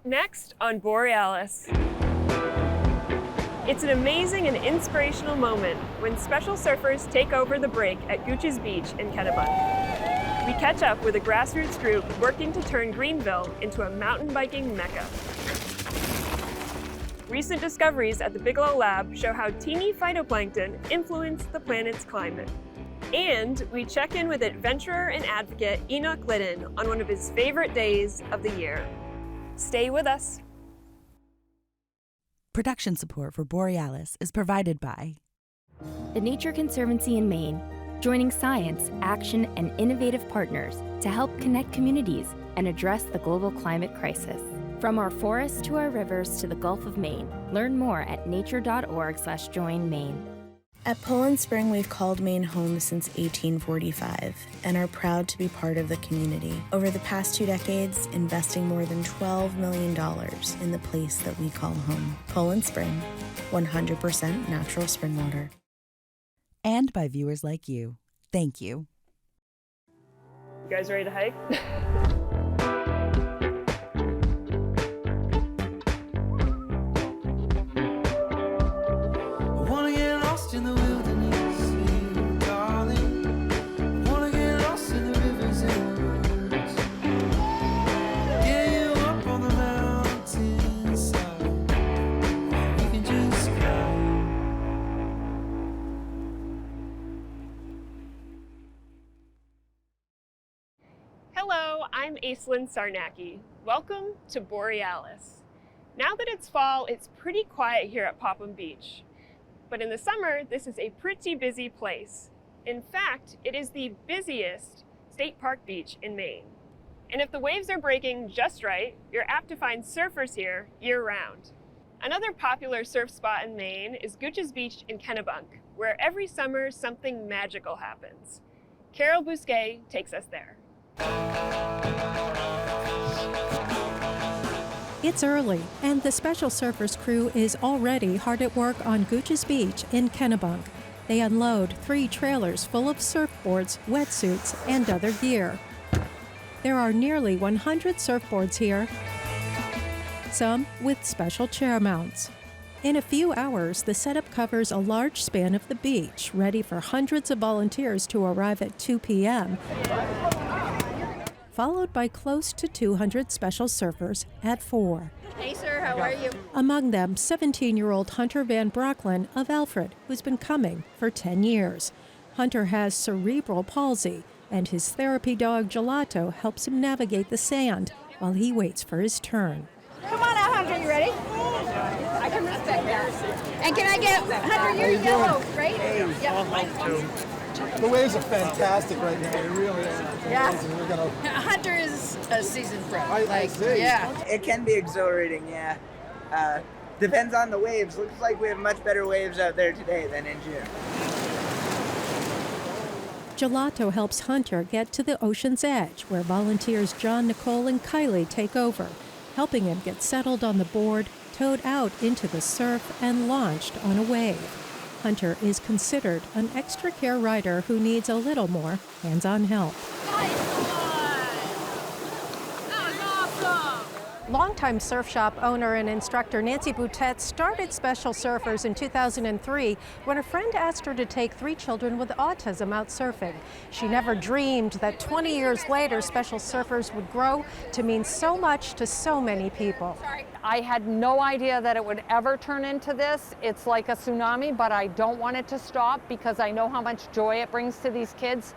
Next on Borealis. It's an amazing and inspirational moment when special surfers take over the break at Gooch's Beach in Kennebunk. We catch up with a grassroots group working to turn Greenville into a mountain biking mecca. Recent discoveries at the Bigelow Lab show how teeny phytoplankton influence the planet's climate. And we check in with adventurer and advocate Enock Glidden on one of his favorite days of the year. Stay with us. Production support for Borealis is provided by the Nature Conservancy in Maine, joining science, action, and innovative partners to help connect communities and address the global climate crisis. From our forests to our rivers to the Gulf of Maine, learn more at nature.org/join Maine. At Poland Spring, we've called Maine home since 1845 and are proud to be part of the community. Over the past 2 decades, investing more than $12 million in the place that we call home. Poland Spring, 100% natural spring water. And by viewers like you. Thank you. You guys ready to hike? In the wilderness, sweet darling. I wanna get lost in the rivers and the woods. Get you up on the mountainside. We can just climb. Hello, I'm Aislinn Sarnacki. Welcome to Borealis. Now that it's fall, it's pretty quiet here at Popham Beach. But in the summer, this is a pretty busy place. In fact, it is the busiest state park beach in Maine. And if the waves are breaking just right, you're apt to find surfers here year-round. Another popular surf spot in Maine is Gooch's Beach in Kennebunk, where every summer something magical happens. Carol Bousquet takes us there. It's early, and the Special Surfers crew is already hard at work on Gooch's Beach in Kennebunk. They unload 3 trailers full of surfboards, wetsuits, and other gear. There are nearly 100 surfboards here, some with special chair mounts. In a few hours, the setup covers a large span of the beach, ready for hundreds of volunteers to arrive at 2 p.m., followed by close to 200 special surfers at 4. Hey, sir, how are you? Among them, 17-year-old Hunter Van Brocklin of Alfred, who's been coming for 10 years. Hunter has cerebral palsy, and his therapy dog Gelato helps him navigate the sand while he waits for his turn. Come on out, Hunter, you ready? I can respect that. And can I get, Hunter, you're yellow, right? Yep. The waves are fantastic right now. They really are. Yeah. We're gonna... Hunter is a seasoned pro. I see. Yeah. It can be exhilarating, yeah. Depends on the waves. Looks like we have much better waves out there today than in June. Gelato helps Hunter get to the ocean's edge, where volunteers John, Nicole, and Kylie take over, helping him get settled on the board, towed out into the surf, and launched on a wave. Hunter is considered an extra care rider who needs a little more hands-on help. Longtime surf shop owner and instructor Nancy Boutet started Special Surfers in 2003 when a friend asked her to take 3 children with autism out surfing. She never dreamed that 20 years later, Special Surfers would grow to mean so much to so many people. I had no idea that it would ever turn into this. It's like a tsunami, but I don't want it to stop because I know how much joy it brings to these kids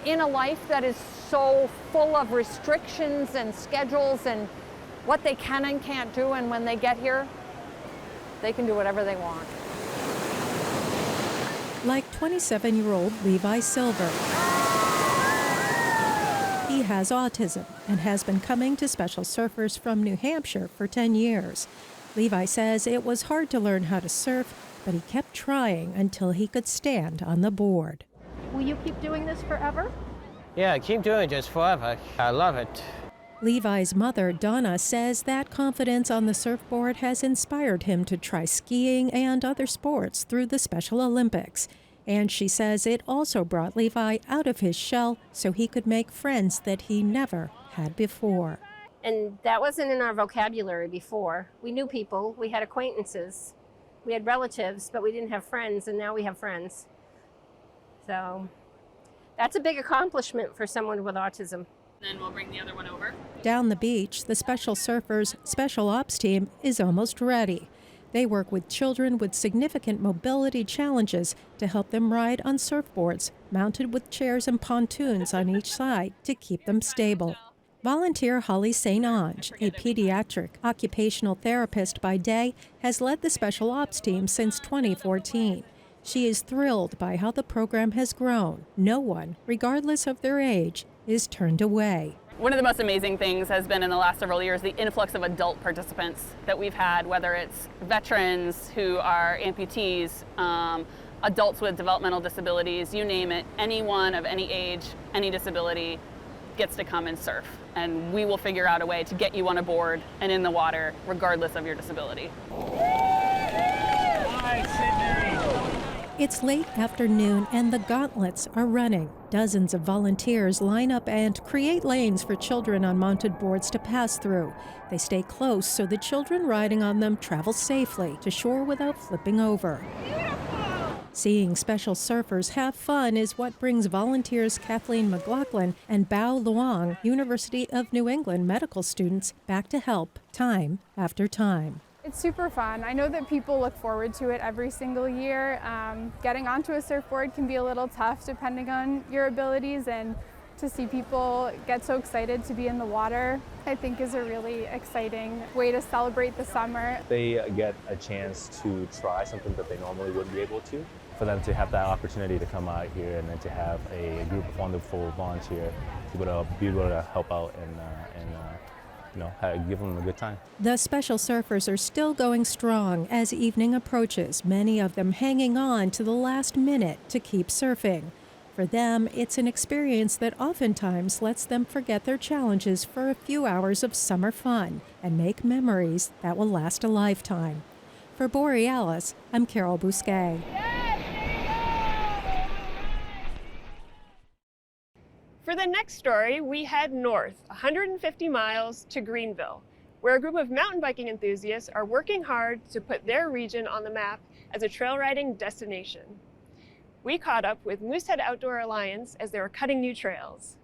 in a life that is so full of restrictions and schedules and what they can and can't do, and when they get here, they can do whatever they want. Like 27-year-old Levi Silver. He has autism and has been coming to Special Surfers from New Hampshire for 10 years. Levi says it was hard to learn how to surf, but he kept trying until he could stand on the board. Will you keep doing this forever? Yeah, keep doing it just forever. I love it. Levi's mother, Donna, says that confidence on the surfboard has inspired him to try skiing and other sports through the Special Olympics. And she says it also brought Levi out of his shell so he could make friends that he never had before. And that wasn't in our vocabulary before. We knew people, we had acquaintances, we had relatives, but we didn't have friends, and now we have friends. So that's a big accomplishment for someone with autism. Then we'll bring the other one over. Down the beach, the Special Surfers Special Ops team is almost ready. They work with children with significant mobility challenges to help them ride on surfboards mounted with chairs and pontoons on each side to keep them stable. Volunteer Holly St. Ange, a pediatric occupational therapist by day, has led the Special Ops team since 2014. She is thrilled by how the program has grown. No one, regardless of their age, is turned away. One of the most amazing things has been in the last several years the influx of adult participants that we've had, whether it's veterans who are amputees, adults with developmental disabilities, you name it, anyone of any age, any disability gets to come and surf. And we will figure out a way to get you on a board and in the water, regardless of your disability. It's late afternoon and the gauntlets are running. Dozens of volunteers line up and create lanes for children on mounted boards to pass through. They stay close so the children riding on them travel safely to shore without flipping over. Seeing special surfers have fun is what brings volunteers Kathleen McLaughlin and Bao Luong, University of New England medical students, back to help time after time. It's super fun. I know that people look forward to it every single year. Getting onto a surfboard can be a little tough depending on your abilities, and to see people get so excited to be in the water, I think is a really exciting way to celebrate the summer. They get a chance to try something that they normally wouldn't be able to. For them to have that opportunity to come out here and then to have a group of wonderful volunteers to be able to help out and give them a good time. The Special Surfers are still going strong as evening approaches, many of them hanging on to the last minute to keep surfing. For them, it's an experience that oftentimes lets them forget their challenges for a few hours of summer fun and make memories that will last a lifetime. For Borealis, I'm Carol Bousquet. For the next story, we head north 150 miles to Greenville, where a group of mountain biking enthusiasts are working hard to put their region on the map as a trail riding destination. We caught up with Moosehead Outdoor Alliance as they were cutting new trails.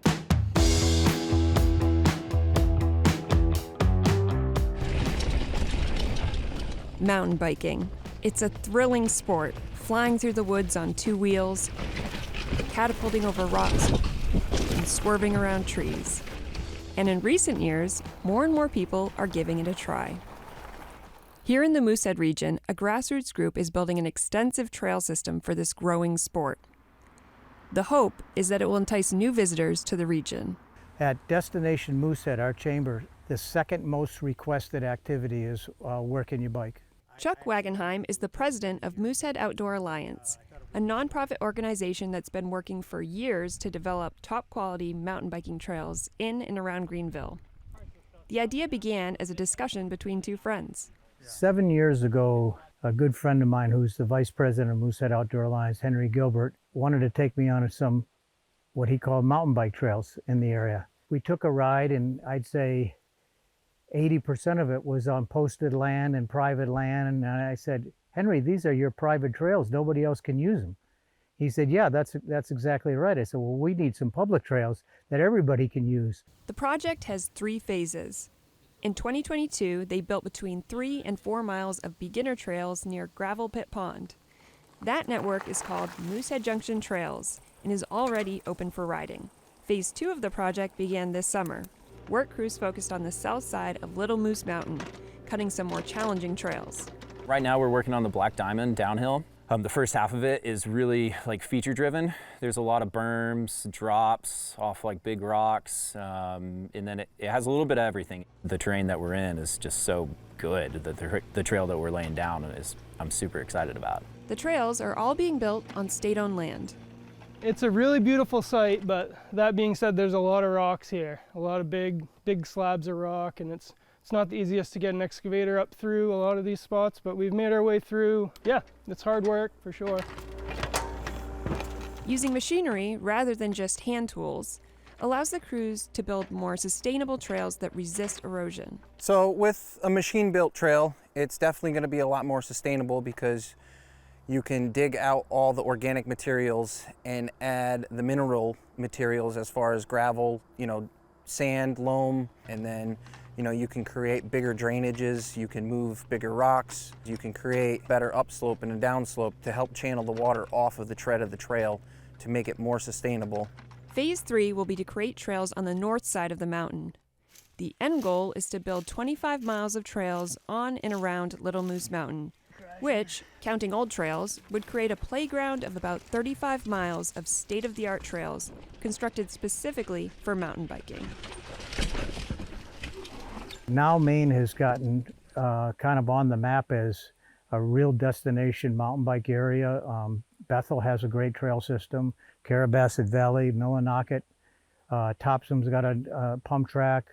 Mountain biking. It's a thrilling sport, flying through the woods on two wheels, catapulting over rocks, and swerving around trees. And in recent years, more and more people are giving it a try. Here in the Moosehead region, a grassroots group is building an extensive trail system for this growing sport. The hope is that it will entice new visitors to the region. At Destination Moosehead, our chamber, the second most requested activity is where can you bike? Chuck Wagenheim is the president of Moosehead Outdoor Alliance, a nonprofit organization that's been working for years to develop top-quality mountain biking trails in and around Greenville. The idea began as a discussion between two friends. 7 years ago, a good friend of mine who's the vice president of Moosehead Outdoor Alliance, Henry Gilbert, wanted to take me on some what he called mountain bike trails in the area. We took a ride, and I'd say 80% of it was on posted land and private land, and I said, Henry, these are your private trails. Nobody else can use them. He said, yeah, that's exactly right. I said, well, we need some public trails that everybody can use. The project has 3 phases. In 2022, they built between 3 and 4 miles of beginner trails near Gravel Pit Pond. That network is called Moosehead Junction Trails and is already open for riding. Phase 2 of the project began this summer. Work crews focused on the south side of Little Moose Mountain, cutting some more challenging trails. Right now we're working on the Black Diamond downhill. The first half of it is really like feature driven. There's a lot of berms, drops off like big rocks, and then it has a little bit of everything. The terrain that we're in is just so good that the trail that we're laying down I'm super excited about. The trails are all being built on state-owned land. It's a really beautiful site, but that being said, there's a lot of rocks here, a lot of big slabs of rock, and it's not the easiest to get an excavator up through a lot of these spots, but we've made our way through. Yeah, it's hard work for sure. Using machinery rather than just hand tools, allows the crews to build more sustainable trails that resist erosion. So with a machine-built trail, it's definitely going to be a lot more sustainable because you can dig out all the organic materials and add the mineral materials as far as gravel, sand, loam, and then you can create bigger drainages, you can move bigger rocks, you can create better upslope and a downslope to help channel the water off of the tread of the trail to make it more sustainable. Phase 3 will be to create trails on the north side of the mountain. The end goal is to build 25 miles of trails on and around Little Moose Mountain, which, counting old trails, would create a playground of about 35 miles of state-of-the-art trails constructed specifically for mountain biking. Now Maine has gotten kind of on the map as a real destination mountain bike area. Bethel has a great trail system, Carabasset Valley, Millinocket, Topsom's got a pump track,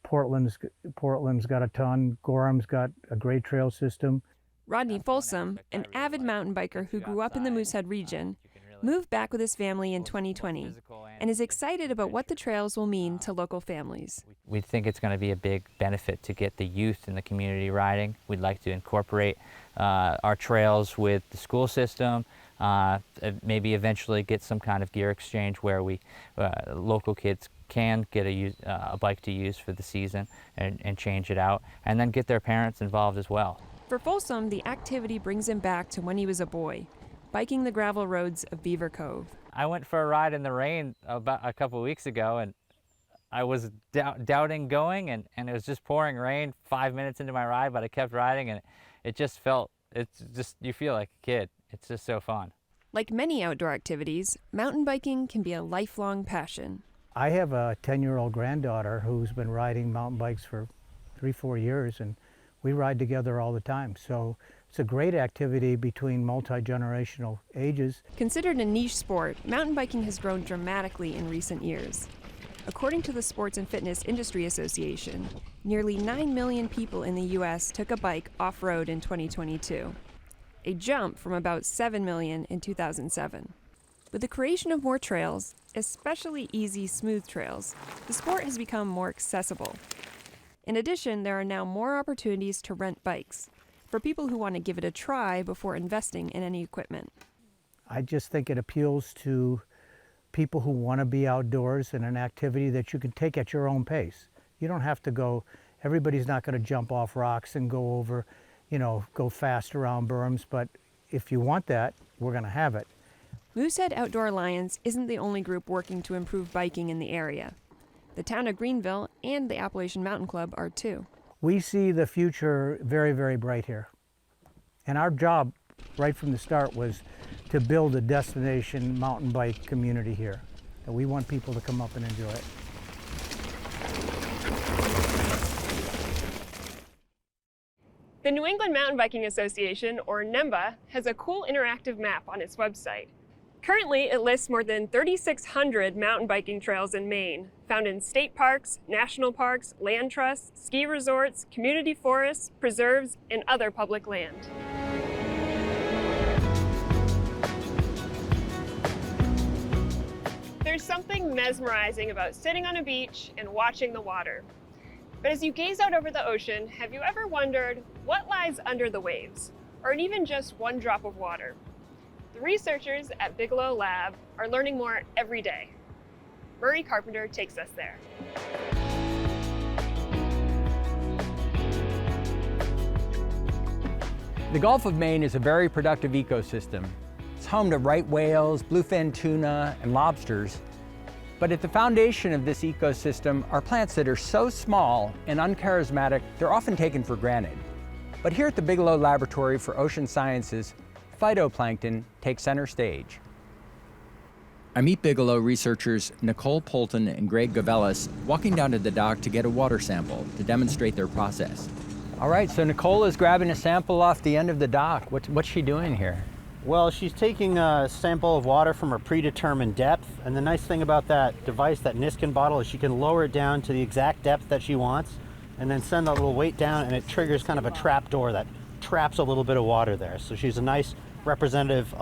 Portland's got a ton, Gorham's got a great trail system. Rodney Folsom, an avid mountain biker who grew up in the Moosehead region, moved back with his family in 2020 and is excited about what the trails will mean to local families. We think it's going to be a big benefit to get the youth in the community riding. We'd like to incorporate our trails with the school system, maybe eventually get some kind of gear exchange where local kids can get a bike to use for the season and change it out, and then get their parents involved as well. For Folsom, the activity brings him back to when he was a boy, biking the gravel roads of Beaver Cove. I went for a ride in the rain about a couple weeks ago, and I was doubting going, and it was just pouring rain 5 minutes into my ride, but I kept riding, and you feel like a kid. It's just so fun. Like many outdoor activities, mountain biking can be a lifelong passion. I have a 10-year-old granddaughter who's been riding mountain bikes for 3-4 years, and we ride together all the time. So it's a great activity between multi-generational ages. Considered a niche sport, mountain biking has grown dramatically in recent years. According to the Sports and Fitness Industry Association, nearly 9 million people in the U.S. took a bike off-road in 2022, a jump from about 7 million in 2007. With the creation of more trails, especially easy, smooth trails, the sport has become more accessible. In addition, there are now more opportunities to rent bikes for people who want to give it a try before investing in any equipment. I just think it appeals to people who want to be outdoors in an activity that you can take at your own pace. You don't have to go, everybody's not going to jump off rocks and go over, go fast around berms, but if you want that, we're going to have it. Moosehead Outdoor Alliance isn't the only group working to improve biking in the area. The town of Greenville and the Appalachian Mountain Club are too. We see the future very, very bright here. And our job right from the start was to build a destination mountain bike community here. And we want people to come up and enjoy it. The New England Mountain Biking Association, or NEMBA, has a cool interactive map on its website. Currently, it lists more than 3,600 mountain biking trails in Maine, found in state parks, national parks, land trusts, ski resorts, community forests, preserves, and other public land. There's something mesmerizing about sitting on a beach and watching the water. But as you gaze out over the ocean, have you ever wondered what lies under the waves, or in even just one drop of water? The researchers at Bigelow Lab are learning more every day. Murray Carpenter takes us there. The Gulf of Maine is a very productive ecosystem. It's home to right whales, bluefin tuna, and lobsters. But at the foundation of this ecosystem are plants that are so small and uncharismatic, they're often taken for granted. But here at the Bigelow Laboratory for Ocean Sciences, phytoplankton takes center stage. I meet Bigelow researchers Nicole Polton and Greg Gavelis walking down to the dock to get a water sample to demonstrate their process. All right, so Nicole is grabbing a sample off the end of the dock. What's she doing here? Well, she's taking a sample of water from a predetermined depth, and the nice thing about that device, that Niskin bottle, is she can lower it down to the exact depth that she wants and then send that little weight down, and it triggers kind of a trap door that traps a little bit of water there. So she's a nice representative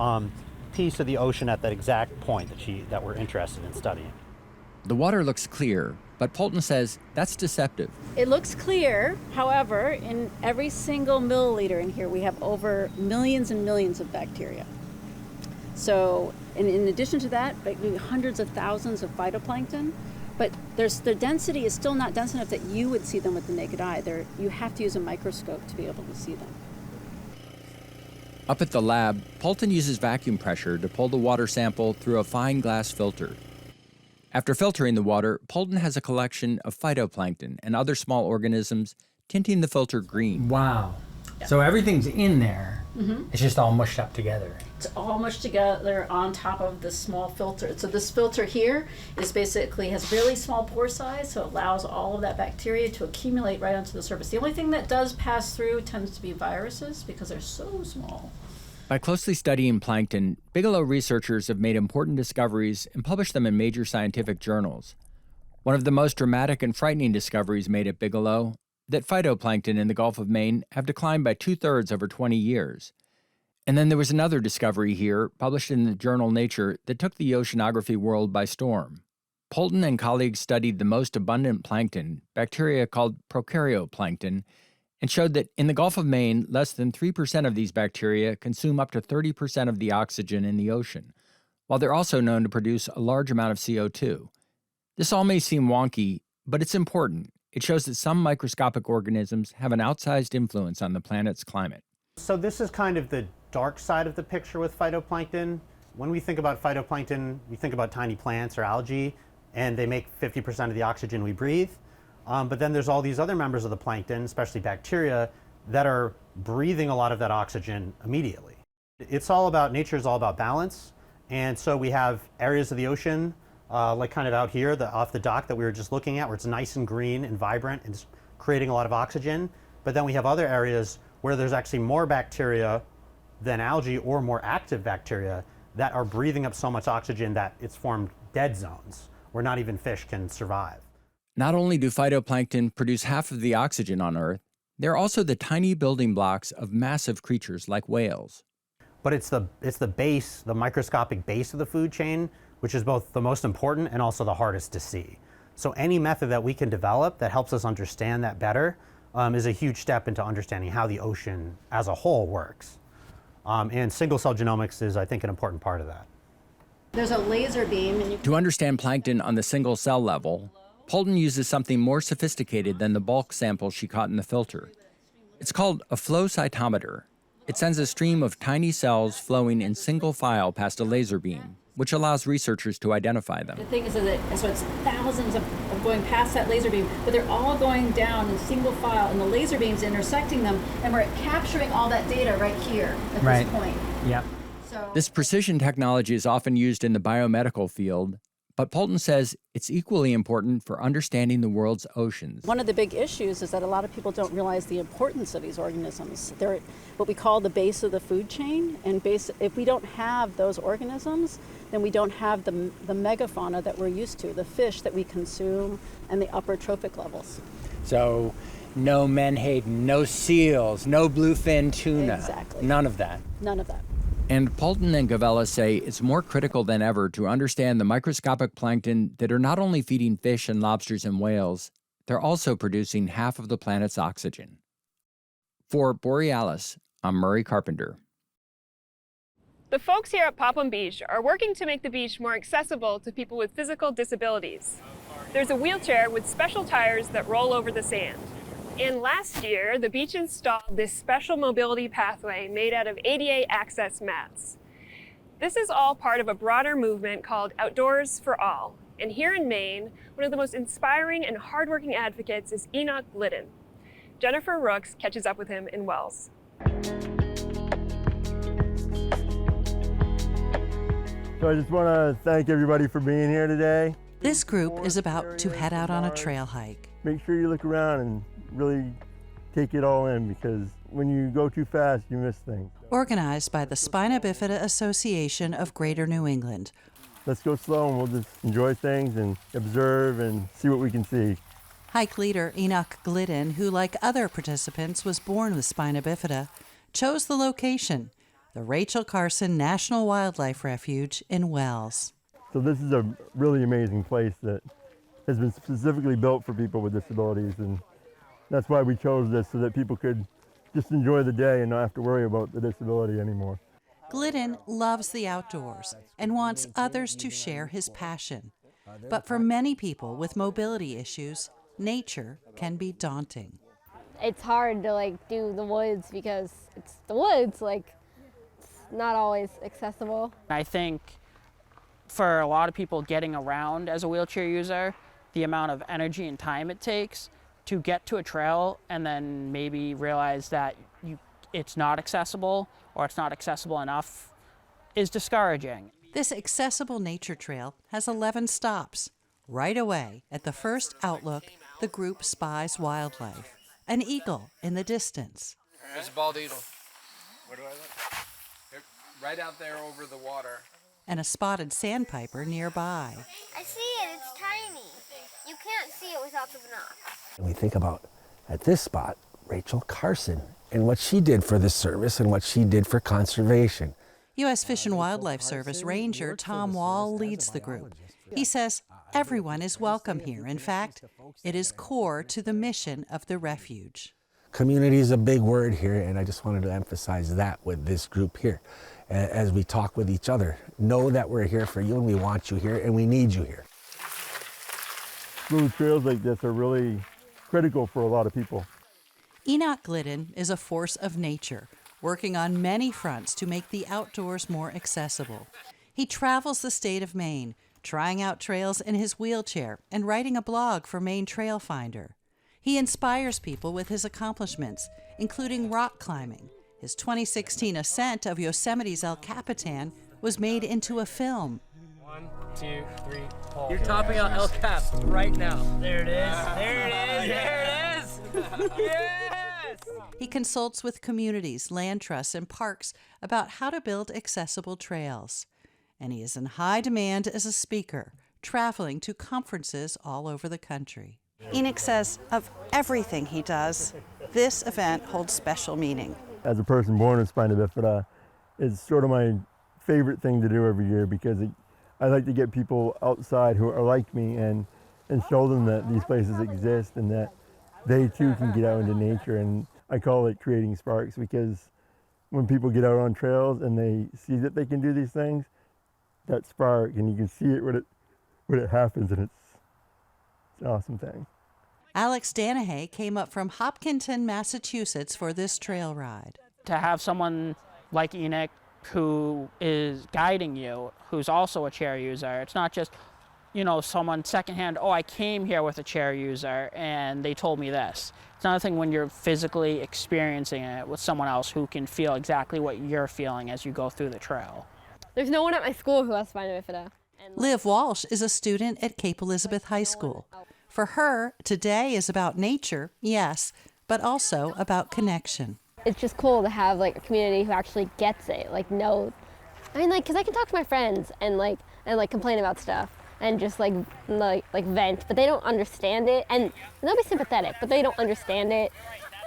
piece of the ocean at that exact point that we're interested in studying. The water looks clear, but Polton says that's deceptive. It looks clear. However, in every single milliliter in here, we have over millions and millions of bacteria. So, in addition to that, hundreds of thousands of phytoplankton. But the density is still not dense enough that you would see them with the naked eye. You have to use a microscope to be able to see them. Up at the lab, Polton uses vacuum pressure to pull the water sample through a fine glass filter. After filtering the water, Polton has a collection of phytoplankton and other small organisms tinting the filter green. Wow. So everything's in there. It's just all mushed up together. It's all mushed together on top of this small filter. So this filter here has really small pore size, so it allows all of that bacteria to accumulate right onto the surface. The only thing that does pass through tends to be viruses because they're so small. By closely studying plankton, Bigelow researchers have made important discoveries and published them in major scientific journals. One of the most dramatic and frightening discoveries made at Bigelow, that phytoplankton in the Gulf of Maine have declined by 2/3 over 20 years. And then there was another discovery here, published in the journal Nature, that took the oceanography world by storm. Polton and colleagues studied the most abundant plankton, bacteria called prokaryoplankton, and showed that in the Gulf of Maine, less than 3% of these bacteria consume up to 30% of the oxygen in the ocean, while they're also known to produce a large amount of CO2. This all may seem wonky, but it's important. It shows that some microscopic organisms have an outsized influence on the planet's climate. So this is kind of the dark side of the picture with phytoplankton. When we think about phytoplankton, we think about tiny plants or algae, and they make 50% of the oxygen we breathe. But then there's all these other members of the plankton, especially bacteria, that are breathing a lot of that oxygen immediately. Nature is all about balance. And so we have areas of the ocean, like kind of out here, off the dock that we were just looking at, where it's nice and green and vibrant and it's creating a lot of oxygen. But then we have other areas where there's actually more bacteria than algae or more active bacteria that are breathing up so much oxygen that it's formed dead zones where not even fish can survive. Not only do phytoplankton produce half of the oxygen on Earth, they're also the tiny building blocks of massive creatures like whales. But it's the base, the microscopic base of the food chain, which is both the most important and also the hardest to see. So any method that we can develop that helps us understand that better is a huge step into understanding how the ocean as a whole works. And single-cell genomics is, I think, an important part of that. There's a laser beam. To understand plankton on the single-cell level, Polton uses something more sophisticated than the bulk sample she caught in the filter. It's called a flow cytometer. It sends a stream of tiny cells flowing in single file past a laser beam, which allows researchers to identify them. The thing is that it's thousands of going past that laser beam, but they're all going down in single file, and the laser beam's intersecting them, and we're capturing all that data right here at this point. Yep. This precision technology is often used in the biomedical field, but Polton says it's equally important for understanding the world's oceans. One of the big issues is that a lot of people don't realize the importance of these organisms. They're what we call the base of the food chain, and if we don't have those organisms, then we don't have the megafauna that we're used to, the fish that we consume, and the upper trophic levels. So no menhaden, no seals, no bluefin tuna. Exactly. None of that. None of that. And Polton and Gavella say it's more critical than ever to understand the microscopic plankton that are not only feeding fish and lobsters and whales, they're also producing half of the planet's oxygen. For Borealis, I'm Murray Carpenter. The folks here at Popham Beach are working to make the beach more accessible to people with physical disabilities. There's a wheelchair with special tires that roll over the sand. And last year, the beach installed this special mobility pathway made out of ADA access mats. This is all part of a broader movement called Outdoors for All. And here in Maine, one of the most inspiring and hardworking advocates is Enock Glidden. Jennifer Rooks catches up with him in Wells. So I just want to thank everybody for being here today. This group is about to head out on a trail hike. Make sure you look around and really take it all in, because when you go too fast, you miss things. Organized by the Spina Bifida Association of Greater New England. Let's go slow and we'll just enjoy things and observe and see what we can see. Hike leader Enock Glidden, who like other participants was born with Spina Bifida, chose the location, the Rachel Carson National Wildlife Refuge in Wells. So this is a really amazing place that has been specifically built for people with disabilities, and that's why we chose this, so that people could just enjoy the day and not have to worry about the disability anymore. Glidden loves the outdoors and wants others to share his passion. But for many people with mobility issues, nature can be daunting. It's hard to like do the woods because it's the woods, like it's not always accessible. I think for a lot of people getting around as a wheelchair user, the amount of energy and time it takes to get to a trail and then maybe realize that it's not accessible or it's not accessible enough is discouraging. This accessible nature trail has 11 stops. Right away, at the first outlook, the group spies wildlife. An eagle in the distance. There's a bald eagle. Where do I look? Right out there over the water. And a spotted sandpiper nearby. I see it, it's tiny. You can't see it without the binocs. And we think about, at this spot, Rachel Carson and what she did for the service and what she did for conservation. U.S. Fish and Wildlife Service Ranger Tom Wall leads the group. He says everyone is welcome here. In fact, it is core to the mission of the refuge. Community is a big word here, and I just wanted to emphasize that with this group here. As we talk with each other, know that we're here for you and we want you here and we need you here. Smooth trails like this are really critical for a lot of people. Enock Glidden is a force of nature, working on many fronts to make the outdoors more accessible. He travels the state of Maine, trying out trails in his wheelchair and writing a blog for Maine Trail Finder. He inspires people with his accomplishments, including rock climbing. His 2016 ascent of Yosemite's El Capitan was made into a film. 1, 2, 3, pull. You're topping out El Cap right now. There it is. There it is. There it is. Yes! He consults with communities, land trusts, and parks about how to build accessible trails. And he is in high demand as a speaker, traveling to conferences all over the country. Enock says of everything he does, this event holds special meaning. As a person born with spina bifida, it's sort of my favorite thing to do every year, because I like to get people outside who are like me and show them that these places exist and that they too can get out into nature. And I call it creating sparks, because when people get out on trails and they see that they can do these things, that spark, and you can see it when it happens, and it's an awesome thing. Alex Danahay came up from Hopkinton, Massachusetts for this trail ride. To have someone like Enock who is guiding you, who's also a chair user, it's not just, someone secondhand, I came here with a chair user and they told me this. It's another thing when you're physically experiencing it with someone else who can feel exactly what you're feeling as you go through the trail. There's no one at my school who has spina bifida. Liv Walsh is a student at Cape Elizabeth High School. For her, today is about nature, yes, but also about connection. It's just cool to have like a community who actually gets it, because I can talk to my friends and complain about stuff and just like vent, but they don't understand it, and they'll be sympathetic, but they don't understand it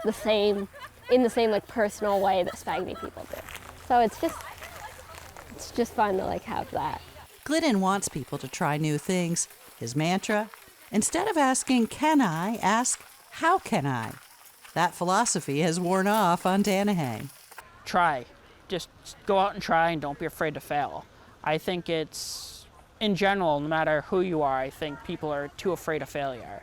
in the same personal way that spaghetti people do. So it's just fun to have that. Glidden wants people to try new things. His mantra, instead of asking, can I, ask, how can I? That philosophy has worn off on Danahay. Try. Just go out and try and don't be afraid to fail. I think it's, in general, no matter who you are, I think people are too afraid of failure.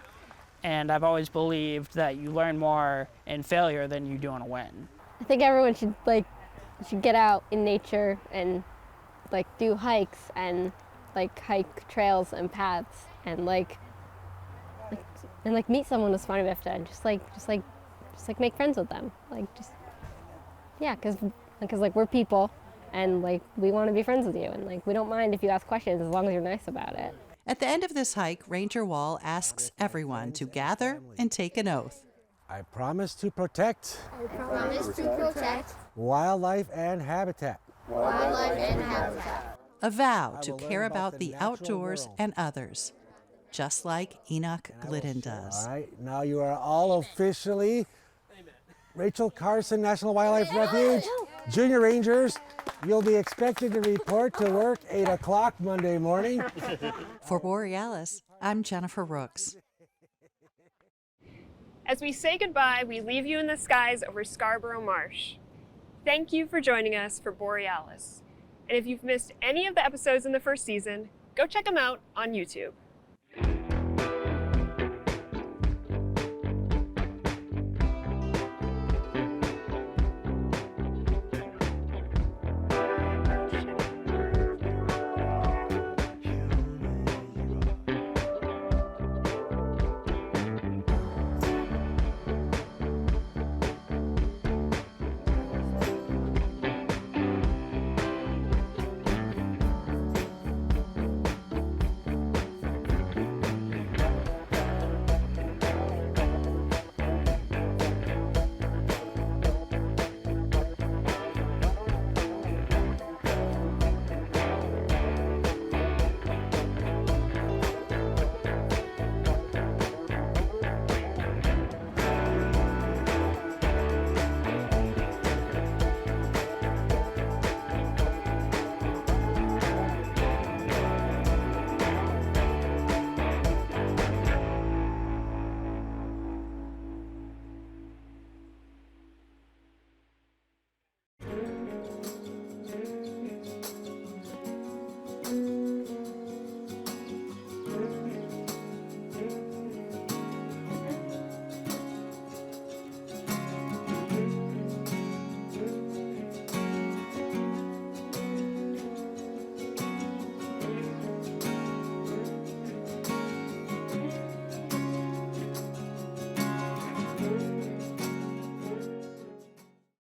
And I've always believed that you learn more in failure than you do in a win. I think everyone should get out in nature and do hikes and hike trails and paths and meet someone with spina bifida and just make friends with them. Because we're people and we want to be friends with you, and we don't mind if you ask questions as long as you're nice about it. At the end of this hike, Ranger Wall asks everyone to gather and take an oath. I promise to protect. Wildlife and habitat. A vow to care about the outdoors and others, just like Enock Glidden does. All right, now you are all officially Rachel Carson National Wildlife Refuge Junior Rangers. You'll be expected to report to work 8 o'clock Monday morning. For Borealis, I'm Jennifer Rooks. As we say goodbye, we leave you in the skies over Scarborough Marsh. Thank you for joining us for Borealis. And if you've missed any of the episodes in the first season, go check them out on YouTube.